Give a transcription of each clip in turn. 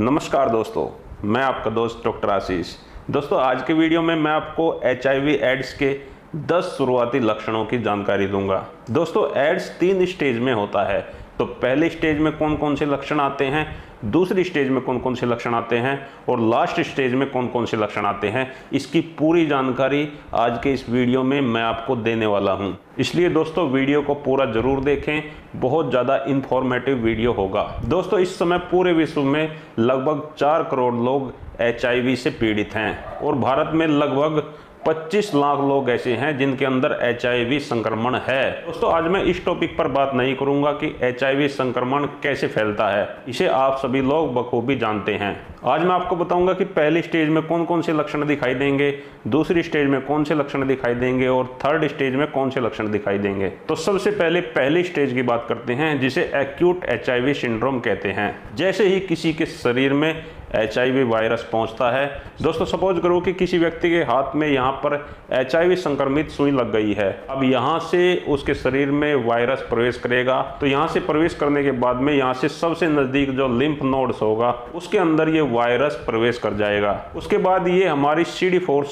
नमस्कार दोस्तों, मैं आपका दोस्त डॉक्टर आशीष। दोस्तों, आज के वीडियो में मैं आपको HIV एड्स के 10 शुरुआती लक्षणों की जानकारी दूंगा। दोस्तों, एड्स 3 स्टेज में होता है। तो पहले स्टेज में कौन कौन से लक्षण आते हैं, दूसरी स्टेज में कौन कौन से लक्षण आते हैं और लास्ट स्टेज में कौन कौन से लक्षण आते हैं, इसकी पूरी जानकारी आज के इस वीडियो में मैं आपको देने वाला हूं। इसलिए दोस्तों, वीडियो को पूरा जरूर देखें, बहुत ज़्यादा इंफॉर्मेटिव वीडियो होगा। दोस्तों, इस समय पूरे विश्व में लगभग 4 करोड़ लोग HIV से पीड़ित हैं और भारत में लगभग 25 लाख लोग ऐसे हैं जिनके अंदर HIV संक्रमण है। दोस्तों, आज मैं इस टॉपिक पर बात नहीं करूंगा कि HIV संक्रमण कैसे फैलता है, इसे आप सभी लोग बखूबी जानते हैं। आज मैं आपको बताऊंगा कि पहली स्टेज में कौन कौन से लक्षण दिखाई देंगे, दूसरी स्टेज में कौन से लक्षण दिखाई देंगे और थर्ड स्टेज में कौन से लक्षण दिखाई देंगे। तो सबसे पहले पहली स्टेज की बात करते हैं, जिसे एक्यूट HIV सिंड्रोम कहते हैं। जैसे ही किसी के शरीर में HIV वायरस पहुंचता है, दोस्तों सपोज करो कि किसी व्यक्ति के हाथ में यहाँ पर HIV संक्रमित सुई लग गई है। अब यहाँ से उसके शरीर में वायरस प्रवेश करेगा, तो यहाँ से प्रवेश करने के बाद में यहाँ से सबसे नज़दीक जो लिम्फ नोड्स होगा उसके अंदर ये वायरस प्रवेश कर जाएगा। उसके बाद ये हमारी CD4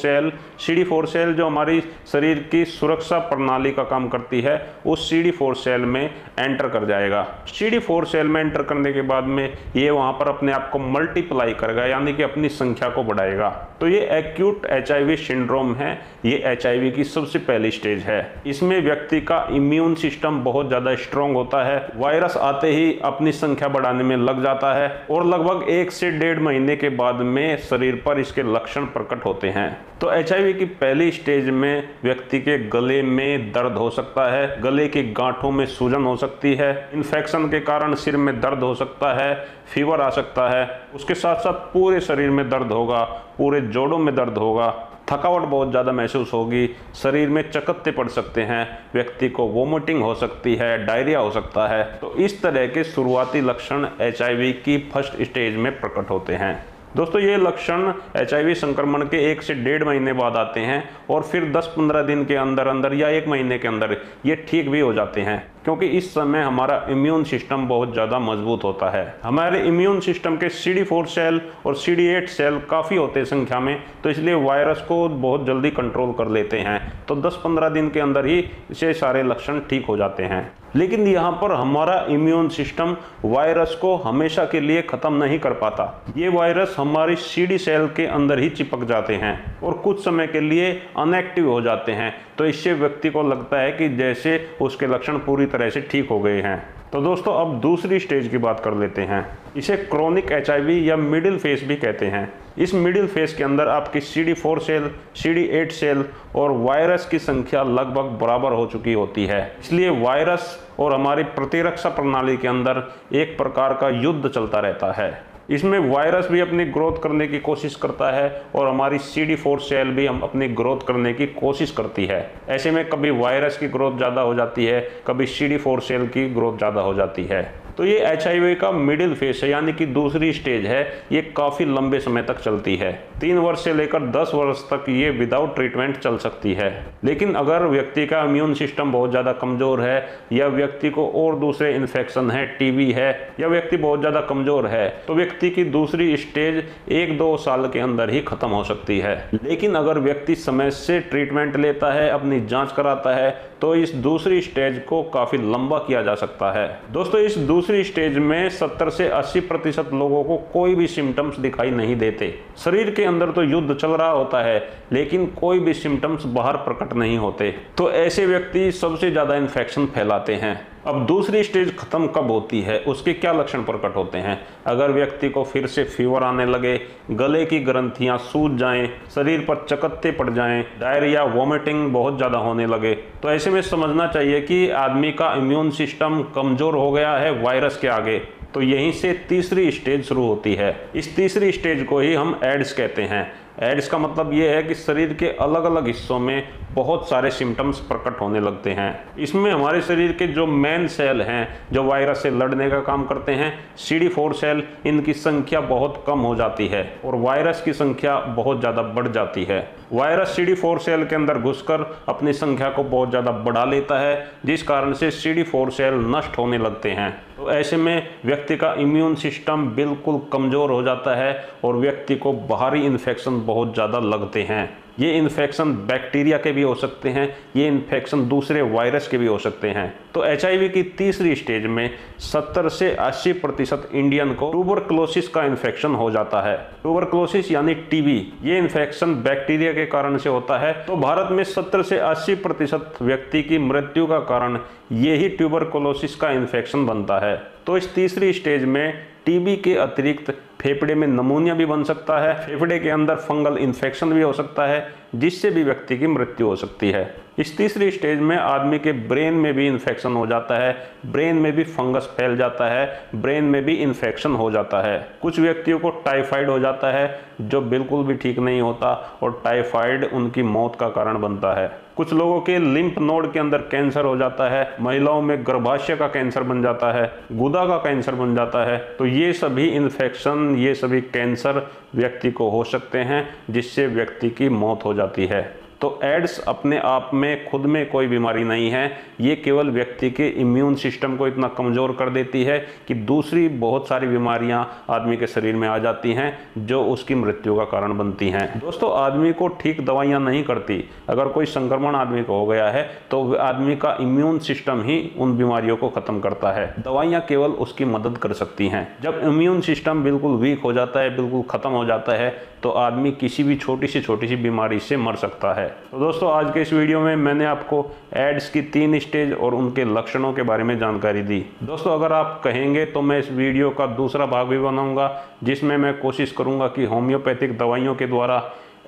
सेल जो हमारी शरीर की सुरक्षा प्रणाली का काम करती है, उस CD4 सेल में एंटर कर जाएगा। CD4 सेल में एंटर करने के बाद में ये वहाँ पर अपने आप को मल्टीप्लाई करेगा, यानी कि अपनी संख्या को बढ़ाएगा। तो ये एक्यूट HIV सिंड्रोम है, ये HIV की सबसे पहली स्टेज है। इसमें व्यक्ति का इम्यून सिस्टम बहुत ज़्यादा स्ट्रॉन्ग होता है, वायरस आते ही अपनी संख्या बढ़ाने में लग जाता है और लगभग 1 से 1.5 महीने के बाद में शरीर पर इसके लक्षण प्रकट होते हैं। तो HIV की पहली स्टेज में व्यक्ति के गले में दर्द हो सकता है, गले की गांठों में सूजन हो सकती है, इन्फेक्शन के कारण सिर में दर्द हो सकता है, फीवर आ सकता है। उसके साथ साथ पूरे शरीर में दर्द होगा, पूरे जोड़ों में दर्द होगा, थकावट बहुत ज़्यादा महसूस होगी, शरीर में चकत्ते पड़ सकते हैं, व्यक्ति को वोमिटिंग हो सकती है, डायरिया हो सकता है। तो इस तरह के शुरुआती लक्षण HIV की फर्स्ट स्टेज में प्रकट होते हैं। दोस्तों, ये लक्षण HIV संक्रमण के 1 से 1.5 महीने बाद आते हैं और फिर 10-15 दिन के अंदर अंदर या 1 महीने के अंदर ये ठीक भी हो जाते हैं, क्योंकि इस समय हमारा इम्यून सिस्टम बहुत ज़्यादा मजबूत होता है। हमारे इम्यून सिस्टम के CD4 सेल और CD8 सेल काफ़ी होते हैं संख्या में, तो इसलिए वायरस को बहुत जल्दी कंट्रोल कर लेते हैं। तो 10-15 दिन के अंदर ही इसे सारे लक्षण ठीक हो जाते हैं। लेकिन यहाँ पर हमारा इम्यून सिस्टम वायरस को हमेशा के लिए ख़त्म नहीं कर पाता। ये वायरस हमारी CD सेल के अंदर ही चिपक जाते हैं और कुछ समय के लिए अनएक्टिव हो जाते हैं। तो इससे व्यक्ति को लगता है कि जैसे उसके लक्षण पूरी तरह से ठीक हो गए हैं। तो दोस्तों, अब दूसरी स्टेज की बात कर लेते हैं। इसे क्रोनिक HIV या मिडिल फेज भी कहते हैं। इस मिडिल फेज के अंदर आपकी CD4 सेल, CD8 सेल और वायरस की संख्या लगभग बराबर हो चुकी होती है। इसलिए वायरस और हमारी प्रतिरक्षा प्रणाली के अंदर एक प्रकार का युद्ध चलता रहता है। इसमें वायरस भी अपनी ग्रोथ करने की कोशिश करता है और हमारी CD4 सेल भी हम अपनी ग्रोथ करने की कोशिश करती है। ऐसे में कभी वायरस की ग्रोथ ज़्यादा हो जाती है, कभी CD4 सेल की ग्रोथ ज़्यादा हो जाती है। तो ये HIV का मिडिल फेज है, यानी कि दूसरी स्टेज है। ये काफ़ी लंबे समय तक चलती है, 3 वर्ष से लेकर 10 वर्ष तक ये विदाउट ट्रीटमेंट चल सकती है। लेकिन अगर व्यक्ति का इम्यून सिस्टम बहुत ज़्यादा कमज़ोर है या व्यक्ति को और दूसरे इन्फेक्शन है, TB है, या व्यक्ति बहुत ज़्यादा कमज़ोर है, तो व्यक्ति की दूसरी स्टेज 1-2 साल के अंदर ही ख़त्म हो सकती है। लेकिन अगर व्यक्ति समय से ट्रीटमेंट लेता है, अपनी जाँच कराता है, तो इस दूसरी स्टेज को काफ़ी लंबा किया जा सकता है। दोस्तों, इस दूसरी स्टेज में 70 से 80% लोगों को कोई भी सिम्टम्स दिखाई नहीं देते। शरीर के अंदर तो युद्ध चल रहा होता है, लेकिन कोई भी सिम्टम्स बाहर प्रकट नहीं होते। तो ऐसे व्यक्ति सबसे ज़्यादा इन्फेक्शन फैलाते हैं। अब दूसरी स्टेज खत्म कब होती है, उसके क्या लक्षण प्रकट होते हैं? अगर व्यक्ति को फिर से फीवर आने लगे, गले की ग्रंथियां सूज जाएं, शरीर पर चकत्ते पड़ जाएं, डायरिया, वोमिटिंग बहुत ज़्यादा होने लगे, तो ऐसे में समझना चाहिए कि आदमी का इम्यून सिस्टम कमज़ोर हो गया है वायरस के आगे। तो यहीं से तीसरी स्टेज शुरू होती है। इस तीसरी स्टेज को ही हम एड्स कहते हैं। एड्स का मतलब ये है कि शरीर के अलग अलग हिस्सों में बहुत सारे सिम्टम्स प्रकट होने लगते हैं। इसमें हमारे शरीर के जो मेन सेल हैं जो वायरस से लड़ने का काम करते हैं, CD4 सेल, इनकी संख्या बहुत कम हो जाती है और वायरस की संख्या बहुत ज़्यादा बढ़ जाती है। वायरस CD4 सेल के अंदर घुसकर अपनी संख्या को बहुत ज़्यादा बढ़ा लेता है, जिस कारण से CD4 सेल नष्ट होने लगते हैं। तो ऐसे में व्यक्ति का इम्यून सिस्टम बिल्कुल कमज़ोर हो जाता है और व्यक्ति को बाहरी इन्फेक्शन बहुत ज़्यादा लगते हैं। ये इन्फेक्शन बैक्टीरिया के भी हो सकते हैं, ये इन्फेक्शन दूसरे वायरस के भी हो सकते हैं। तो HIV की तीसरी स्टेज में 70 से 80% इंडियन को ट्यूबरक्लोसिस का इन्फेक्शन हो जाता है। ट्यूबरक्लोसिस यानी TB, ये इन्फेक्शन बैक्टीरिया के कारण से होता है। तो भारत में 70 से 80% व्यक्ति की मृत्यु का कारण यही ट्यूबरक्लोसिस का इन्फेक्शन बनता है। तो इस तीसरी स्टेज में TB के अतिरिक्त फेफड़े में नमूनिया भी बन सकता है, फेफड़े के अंदर फंगल इन्फेक्शन भी हो सकता है, जिससे भी व्यक्ति की मृत्यु हो सकती है। इस तीसरी स्टेज में आदमी के ब्रेन में भी इन्फेक्शन हो जाता है, ब्रेन में भी फंगस फैल जाता है, ब्रेन में भी इन्फेक्शन हो जाता है। कुछ व्यक्तियों को टाइफाइड हो जाता है जो बिल्कुल भी ठीक नहीं होता और टाइफाइड उनकी मौत का कारण बनता है। कुछ लोगों के लिम्फ नोड के अंदर कैंसर हो जाता है, महिलाओं में गर्भाशय का कैंसर बन जाता है, गुदा का कैंसर बन जाता है। तो ये सभी इन्फेक्शन, ये सभी कैंसर व्यक्ति को हो सकते हैं, जिससे व्यक्ति की मौत हो जाती है। तो एड्स अपने आप में खुद में कोई बीमारी नहीं है, ये केवल व्यक्ति के इम्यून सिस्टम को इतना कमज़ोर कर देती है कि दूसरी बहुत सारी बीमारियां आदमी के शरीर में आ जाती हैं जो उसकी मृत्यु का कारण बनती हैं। दोस्तों, आदमी को ठीक दवाइयां नहीं करती। अगर कोई संक्रमण आदमी को हो गया है तो आदमी का इम्यून सिस्टम ही उन बीमारियों को ख़त्म करता है, दवाइयाँ केवल उसकी मदद कर सकती हैं। जब इम्यून सिस्टम बिल्कुल वीक हो जाता है, बिल्कुल ख़त्म हो जाता है, तो आदमी किसी भी छोटी सी बीमारी से मर सकता है। तो दोस्तों, आज के इस वीडियो में मैंने आपको एड्स की 3 स्टेज और उनके लक्षणों के बारे में जानकारी दी। दोस्तों, अगर आप कहेंगे तो मैं इस वीडियो का दूसरा भाग भी बनाऊंगा, जिसमें मैं कोशिश करूंगा कि होम्योपैथिक दवाइयों के द्वारा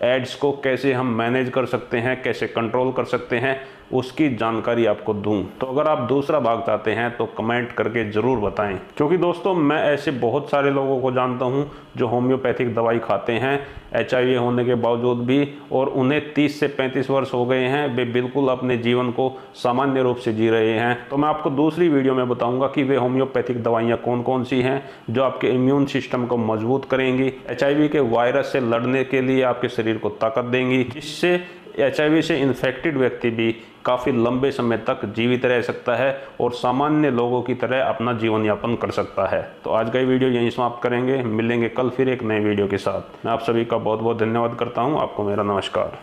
एड्स को कैसे हम मैनेज कर सकते हैं, कैसे कंट्रोल कर सकते हैं, उसकी जानकारी आपको दूं। तो अगर आप दूसरा भाग चाहते हैं तो कमेंट करके ज़रूर बताएं, क्योंकि दोस्तों मैं ऐसे बहुत सारे लोगों को जानता हूं जो होम्योपैथिक दवाई खाते हैं HIV होने के बावजूद भी, और उन्हें 30 से 35 वर्ष हो गए हैं, वे बिल्कुल अपने जीवन को सामान्य रूप से जी रहे हैं। तो मैं आपको दूसरी वीडियो में बताऊंगा कि वे होम्योपैथिक दवाइयाँ कौन कौन सी हैं जो आपके इम्यून सिस्टम को मजबूत करेंगी, HIV के वायरस से लड़ने के लिए आपके शरीर को ताकत देंगी, जिससे HIV से इन्फेक्टेड व्यक्ति भी काफ़ी लंबे समय तक जीवित रह सकता है और सामान्य लोगों की तरह अपना जीवन यापन कर सकता है। तो आज का ये वीडियो यहीं समाप्त करेंगे, मिलेंगे कल फिर एक नए वीडियो के साथ। मैं आप सभी का बहुत बहुत धन्यवाद करता हूँ। आपको मेरा नमस्कार।